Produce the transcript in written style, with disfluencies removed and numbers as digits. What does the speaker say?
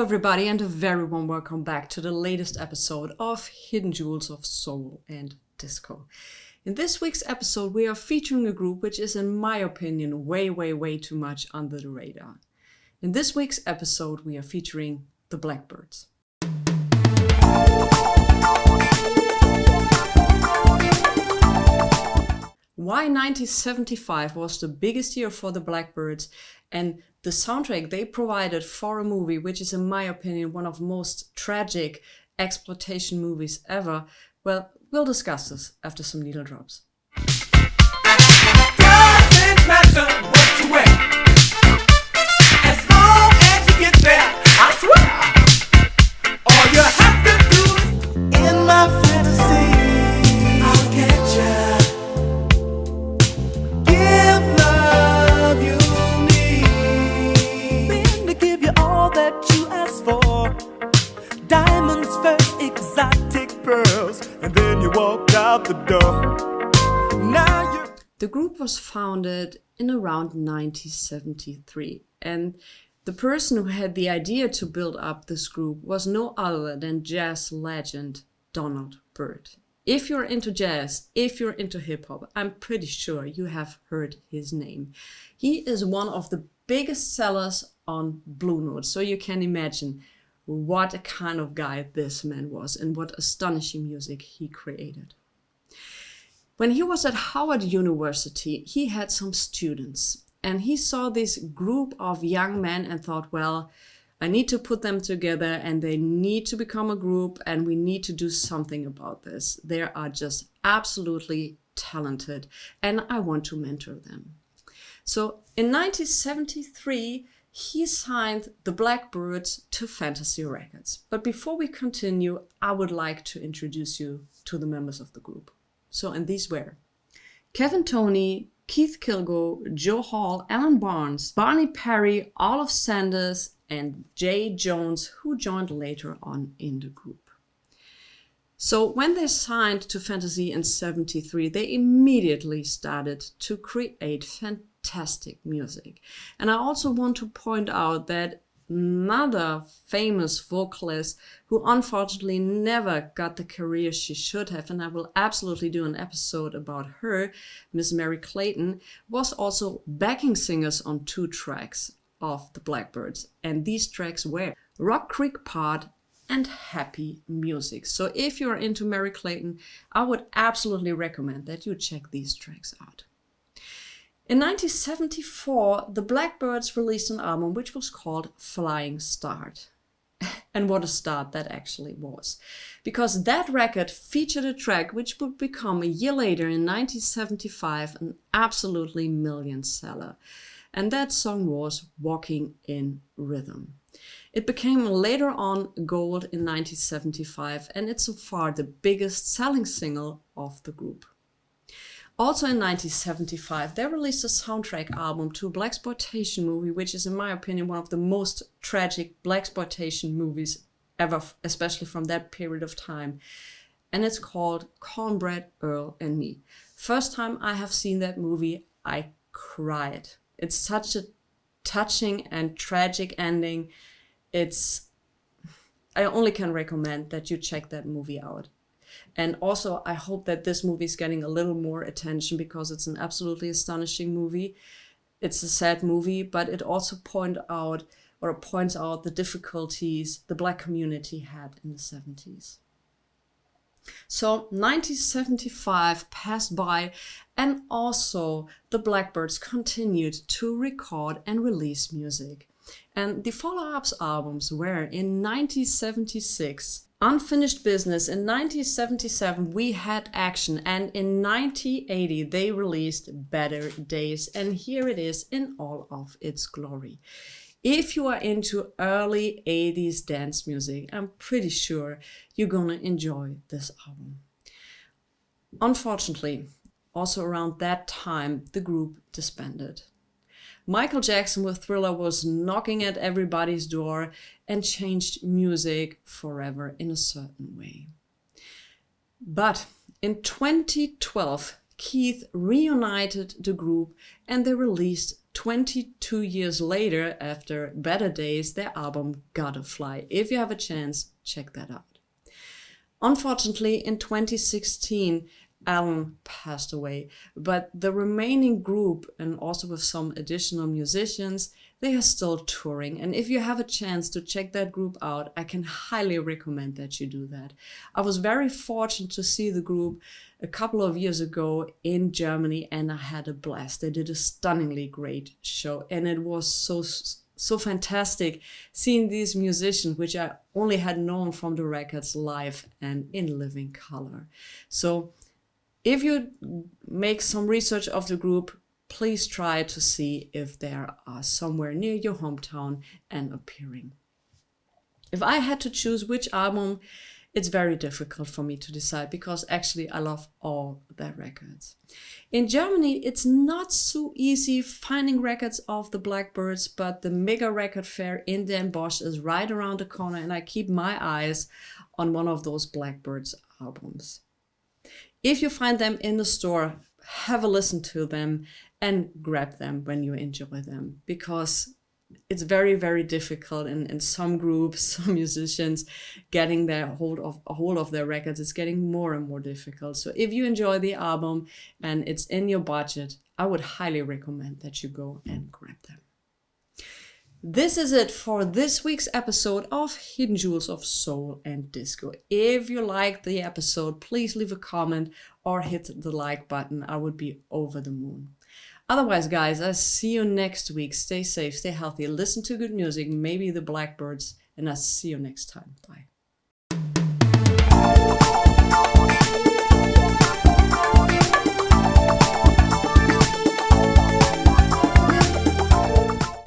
everybody, and a very warm welcome back to the latest episode of Hidden Jewels of Soul and Disco. In this week's episode, we are featuring a group which is, in my opinion, way too much under the radar. In this week's episode, we are featuring the Blackbyrds. Why 1975 was the biggest year for the Blackbyrds and the soundtrack they provided for a movie which is, in my opinion, one of the most tragic exploitation movies ever, well, we'll discuss this after some needle drops. Doesn't matter what you wear, as long as you get there, I swear, all you have to do is in my fantasy, I'll get ya. Give love you need, then to give you all that you ask for. Diamonds first, exotic pearls, and then you walk out the door. Now you're... The group was founded in around 1973, and the person who had the idea to build up this group was no other than jazz legend Donald Byrd. If you're into jazz, if you're into hip-hop, I'm pretty sure you have heard his name. He is one of the biggest sellers on Blue Note, so you can imagine what a kind of guy this man was and what astonishing music he created. When he was at Howard University, he had some students, and he saw this group of young men and thought, well, I need to put them together and they need to become a group and we need to do something about this. They are just absolutely talented and I want to mentor them. So in 1973, he signed the Blackbyrds to Fantasy Records. But before we continue, I would like to introduce you to the members of the group. So, and these were Kevin Toney, Keith Kilgo, Joe Hall, Alan Barnes, Barney Perry, Olive Sanders, and Jay Jones, who joined later on in the group. So when they signed to Fantasy in 73, they immediately started to create fantastic music. And I also want to point out that another famous vocalist who unfortunately never got the career she should have, and I will absolutely do an episode about her, Miss Mary Clayton, was also backing singers on 2 tracks of the Blackbyrds. And these tracks were Rock Creek Part and Happy Music. So if you're into Mary Clayton, I would absolutely recommend that you check these tracks out. In 1974, the Blackbyrds released an album which was called Flying Start. And what a start that actually was. Because that record featured a track which would become a year later in 1975 an absolutely million seller. And that song was Walking in Rhythm. It became later on gold in 1975 and it's so far the biggest selling single of the group. Also in 1975, they released a soundtrack album to a blaxploitation movie, which is, in my opinion, one of the most tragic blaxploitation movies ever, especially from that period of time. And it's called Cornbread, Earl and Me. First time I have seen that movie, I cried. It's such a touching and tragic ending. I only can recommend that you check that movie out. And also, I hope that this movie is getting a little more attention because it's an absolutely astonishing movie. It's a sad movie, but it also points out the difficulties the Black community had in the 70s. So 1975 passed by, and also the Blackbyrds continued to record and release music. And the follow-up albums were in 1976, Unfinished Business. In 1977, We Had Action. And in 1980, they released Better Days. And here it is in all of its glory. If you are into early 80s dance music, I'm pretty sure you're gonna enjoy this album. Unfortunately, also around that time, the group disbanded. Michael Jackson with Thriller was knocking at everybody's door and changed music forever in a certain way. But in 2012, Keith reunited the group and they released 22 years later, after Better Days, their album Gotta Fly. If you have a chance, check that out. Unfortunately, in 2016, Alan passed away, but the remaining group, and also with some additional musicians, they are still touring. And if you have a chance to check that group out, I can highly recommend that you do that. I was very fortunate to see the group a couple of years ago in Germany, and I had a blast. They did a stunningly great show, and it was so fantastic seeing these musicians, which I only had known from the records, live and in living color. So if you make some research of the group, please try to see if they are somewhere near your hometown and appearing. If I had to choose which album, it's very difficult for me to decide, because actually I love all their records. In Germany, it's not so easy finding records of the Blackbyrds, but the Mega Record Fair in Den Bosch is right around the corner, and I keep my eyes on one of those Blackbyrds albums. If you find them in the store, have a listen to them and grab them when you enjoy them, because it's very, very difficult in some groups, some musicians getting a hold of their records. It's getting more and more difficult. So if you enjoy the album and it's in your budget, I would highly recommend that you go and grab them. This is it for this week's episode of Hidden Jewels of Soul and Disco. If you liked the episode, please leave a comment or hit the like button. I would be over the moon. Otherwise, guys, I'll see you next week. Stay safe, stay healthy, listen to good music, maybe the Blackbyrds, and I'll see you next time. Bye.